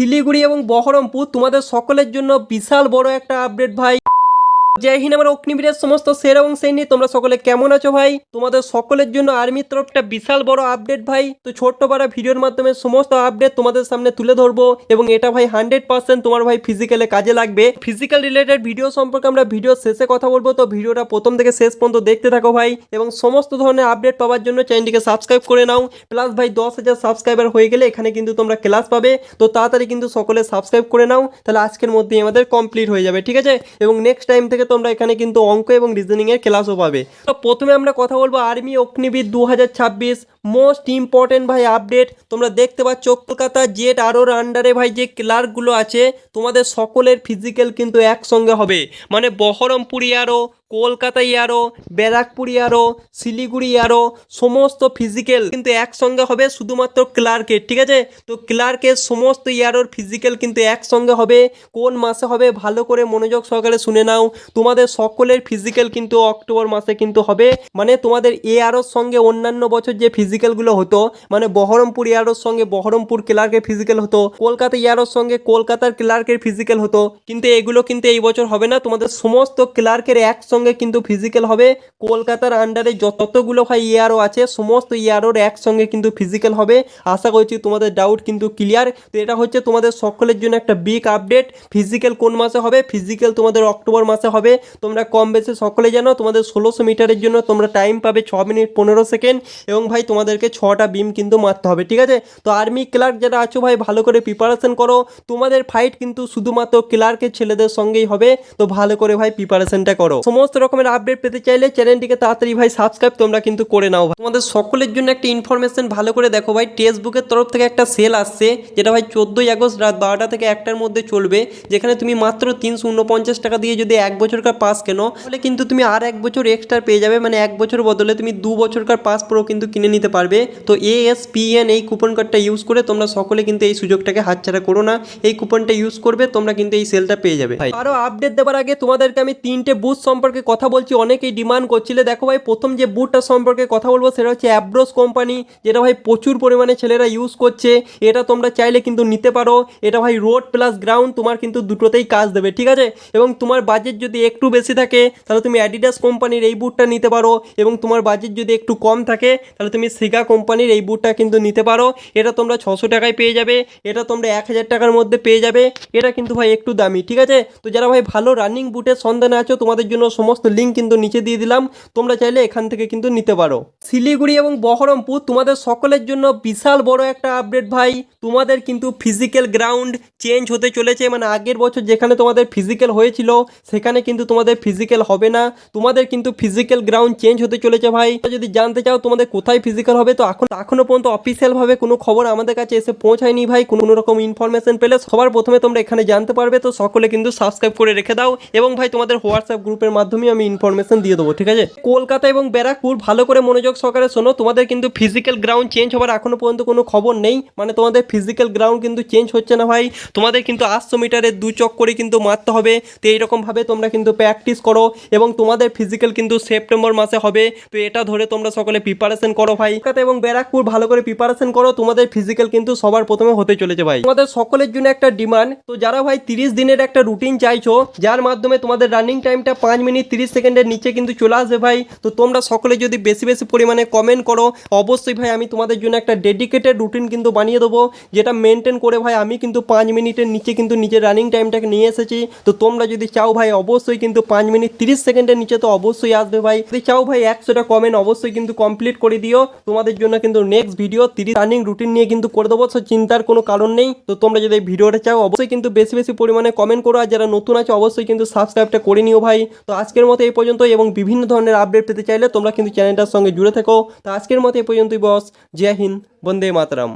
শিলিগুড়ি এবং বহরমপুর তোমাদের সকলের জন্য বিশাল বড় একটা আপডেট ভাই। জয় হিন্দ আমার অগ্নিবীরের সমস্ত সের এবং সৈনিক, তোমরা সকলে কেমন আছো ভাই? তোমাদের সকলের জন্য আর্মির তরফটা বিশাল বড় আপডেট ভাই। তো ছোট্ট বড় ভিডিওর মাধ্যমে সমস্ত আপডেট তোমাদের সামনে তুলে ধরবো এবং এটা ভাই 100% তোমার ভাই ফিজিক্যালে কাজে লাগবে। ফিজিক্যাল রিলেটেড ভিডিও সম্পর্কে আমরা ভিডিও শেষে কথা বলবো, তো ভিডিওটা প্রথম থেকে শেষ পর্যন্ত দেখতে থাকো ভাই এবং সমস্ত ধরনের আপডেট পাওয়ার জন্য চ্যানেলটিকে সাবস্ক্রাইব করে নাও। প্লাস ভাই 10,000 সাবস্ক্রাইবার হয়ে গেলে এখানে কিন্তু তোমরা ক্লাস পাবে, তো তাড়াতাড়ি কিন্তু সকলে সাবস্ক্রাইব করে নাও, তাহলে আজকের মধ্যেই আমাদের কমপ্লিট হয়ে যাবে, ঠিক আছে? এবং নেক্সট টাইম থেকে তোমরা এখানে কিন্তু অঙ্ক এবং রিজনিং এর ক্লাসও পাবে। তো প্রথমে আমরা কথা বলবো আর্মি অগ্নিবীর 2026 মোস্ট ইম্পর্টেন্ট ভাই আপডেট। তোমরা দেখতে পাচ্ছ কলকাতা জেট আরোর আন্ডারে ভাই যে ক্লার্কগুলো আছে তোমাদের সকলের ফিজিক্যাল কিন্তু একসঙ্গে হবে, মানে বহরমপুর ইয়ারও, কলকাতা ইয়ারও, ব্যারাকপুর ইয়ারও, শিলিগুড়ি ইয়ারও সমস্ত ফিজিক্যাল কিন্তু একসঙ্গে হবে শুধুমাত্র ক্লার্কের, ঠিক আছে? তো ক্লার্কের সমস্ত ইয়ারোর ফিজিক্যাল কিন্তু একসঙ্গে হবে। কোন মাসে হবে ভালো করে মনোযোগ সহকারে শুনে নাও। তোমাদের সকলের ফিজিক্যাল কিন্তু অক্টোবর মাসে কিন্তু হবে, মানে তোমাদের এআরওর সঙ্গে অন্যান্য বছর যে ফিজিক্যালগুলো হতো, মানে বহরমপুর ইয়ারোর সঙ্গে বহরমপুর ক্লার্কের ফিজিক্যাল হতো, কলকাতা ইয়ারোর সঙ্গে কলকাতার ক্লার্কের ফিজিক্যাল হতো, কিন্তু এগুলো কিন্তু এই বছর হবে না। তোমাদের সমস্ত ক্লার্কের একসঙ্গে কিন্তু ফিজিক্যাল হবে। কলকাতার আন্ডারে যতগুলো ভাই ইয়ারও আছে সমস্ত ইয়ারোর একসঙ্গে কিন্তু ফিজিক্যাল হবে। আশা করছি তোমাদের ডাউট কিন্তু ক্লিয়ার। তো এটা হচ্ছে তোমাদের সকলের জন্য একটা বিগ আপডেট। ফিজিক্যাল কোন মাসে হবে? ফিজিক্যাল তোমাদের অক্টোবর মাসে হবে। তোমরা কম বেশি সকলে জানো তোমাদের 1600 মিটারের জন্য তোমরা টাইম পাবে 6 মিনিট 15 সেকেন্ড এবং ভাই তোমাদেরকে 6টা বিম কিন্তু মারতে হবে, ঠিক আছে? তো আর্মি ক্লার্ক যারা আছো ভাই ভালো করে প্রিপারেশন করো। তোমাদের ফাইট কিন্তু শুধুমাত্র ক্লার্কের ছেলেদের সঙ্গেই হবে, তো ভালো করে ভাই প্রিপারেশনটা করো। সমস্ত রকমের আপডেট পেতে চাইলে চ্যানেলটিকে তাড়াতাড়ি ভাই সাবস্ক্রাইব তোমরা কিন্তু করে নাও। তোমাদের সকলের জন্য একটা ইনফরমেশন ভালো করে দেখো ভাই, টেক্সটবুকের তরফ থেকে একটা সেল আসছে যেটা ভাই 14ই আগস্ট রাত 12টা থেকে 1টার মধ্যে চলবে, যেখানে তুমি মাত্র 349 টাকা দিয়ে যদি 1 বছরকার পাস কেনো তাহলে কিন্তু তুমি আর 1 বছর এক্সট্রা পেয়ে যাবে, মানে 1 বছর বদলে তুমি 2 বছরকার পাস পুরো কিন্তু কিনে নিতে পারবে। তো ASPN এই কুপন কোডটা ইউজ করে তোমরা সকলে কিন্তু এই সুযোগটাকে হাতছাড়া করো না। এই কুপনটা ইউজ করবে তোমরা কিন্তু এই সেলটা পেয়ে যাবে। আরো আপডেট দেওয়ার আগে তোমাদেরকে আমি 3টে বুট সম্পর্কে কথা বলছি, অনেকেই ডিমান্ড করছিলে। দেখো ভাই প্রথম যে বুটটা সম্পর্কে কথা বলবো সেটা হচ্ছে অ্যাব্রোস কোম্পানি, যেটা ভাই প্রচুর পরিমাণে ছেলেরা ইউজ করছে। এটা তোমরা চাইলে কিন্তু নিতে পারো। এটা ভাই রোড প্লাস গ্রাউন্ড তোমার কিন্তু দুটোতেই কাজ দেবে, ঠিক আছে? এবং তোমার বাজেট যদি একটু বেশি থাকে তাহলে তুমি অ্যাডিডাস কোম্পানির এই বুটটা নিতে পারো, এবং তোমার বাজেট যদি একটু কম থাকে তাহলে তুমি সিগা কোম্পানির এই বুটটা কিন্তু নিতে পারো। এটা তোমরা 600 টাকায় পেয়ে যাবে, এটা তোমরা 1000 টাকার মধ্যে পেয়ে যাবে। এটা কিন্তু ভাই একটু দামি, ঠিক আছে? তো যারা ভাই ভালো রানিং বুটের সন্ধানে আছো তোমাদের জন্য সমস্ত লিঙ্ক কিন্তু নিচে দিয়ে দিলাম, তোমরা চাইলে এখান থেকে কিন্তু নিতে পারো। শিলিগুড়ি এবং বহরমপুর তোমাদের সকলের জন্য বিশাল বড় একটা আপডেট ভাই। তোমাদের কিন্তু ফিজিক্যাল গ্রাউন্ড চেঞ্জ হতে চলেছে, মানে আগের বছর যেখানে তোমাদের ফিজিক্যাল হয়েছিল সেখানে কিন্তু তোমাদের ফিজিক্যাল হবে না, তোমাদের কিন্তু ফিজিক্যাল গ্রাউন্ড চেঞ্জ হতে চলেছে ভাই। যদি জানতে চাও তোমাদের কোথায় ফিজিক্যাল হবে, তো এখনো পর্যন্ত অফিসিয়াল ভাবে কোনো খবর আমাদের কাছে এসে পৌঁছায়নি ভাই। কোনো রকম ইনফরমেশন পেলে সবার প্রথমে তোমরা এখানে জানতে পারবে। তো সকলে কিন্তু সাবস্ক্রাইব করে রেখে দাও এবং ভাই তোমাদের হোয়াটসঅ্যাপ গ্রুপের মাধ্যমে আমি ইনফরমেশন দিয়ে দেবো, ঠিক আছে? কলকাতা এবং ব্যারাকপুর ভালো করে মনোযোগ সহকারে শোনো, তোমাদের কিন্তু ফিজিক্যাল গ্রাউন্ড চেঞ্জ হওয়ার এখনো পর্যন্ত কোনো খবর নেই, মানে তোমাদের ফিজিক্যাল গ্রাউন্ড কিন্তু চেঞ্জ হচ্ছে না ভাই। তোমাদের কিন্তু 800 মিটারের 2 চক করে কিন্তু মারতে হবে। তো এইরকমভাবে তোমরা কিন্তু প্র্যাকটিস করো এবং তোমাদের ফিজিক্যাল কিন্তু সেপ্টেম্বর মাসে হবে। তো এটা ধরে তোমরা সকলে প্রিপারেশন করো ভাই। কলকাতা এবং ব্যারাকপুর ভালো করে প্রিপারেশন করো, তোমাদের ফিজিক্যাল কিন্তু সবার প্রথমে হতে চলেছে ভাই। তোমাদের সকলের জন্য একটা ডিমান্ড, তো যারা ভাই 30 দিনের একটা রুটিন চাইছো যার মাধ্যমে তোমাদের রানিং টাইমটা 5 মিনিট 30 সেকেন্ডের নিচে কিন্তু চলে আসবে ভাই, তো তোমরা সকলে যদি বেশি বেশি পরিমাণে কমেন্ট করো অবশ্যই ভাই আমি তোমাদের জন্য একটা ডেডিকেটেড রুটিন কিন্তু বানিয়ে দেবো, যেটা মেনটেন করে ভাই আমি কিন্তু 5 মিনিটের নিচে কিন্তু নিজের রানিং টাইমটাকে নিয়ে এসেছি। তো তোমরা যদি চাও ভাই অবশ্যই কিন্তু 5 মিনিট 30 সেকেন্ডের নিচে তো অবশ্যই আসবে ভাই। যদি চাও ভাই 100টা কমেন্ট অবশ্যই কিন্তু কমপ্লিট করে দিও, তোমাদের জন্য কিন্তু নেক্সট ভিডিও 30 রানিং রুটিন নিয়ে কিন্তু করে দেবো, সো চিন্তার কোনো কারণ নেই। তো তোমরা যদি এই ভিডিওটা চাও অবশ্যই কিন্তু বেশি বেশি পরিমাণে কমেন্ট করো, আর যারা নতুন আছে অবশ্যই কিন্তু সাবস্ক্রাইবটা করে নিও ভাই। তো আজকের মতো এই পর্যন্ত, এবং বিভিন্ন ধরনের আপডেট পেতে চাইলে তোমরা কিন্তু চ্যানেলটার সঙ্গে জুড়ে থেকো। তো আজকের মতো এই পর্যন্তই বস। জয় হিন্দ, বন্দে মাতরম।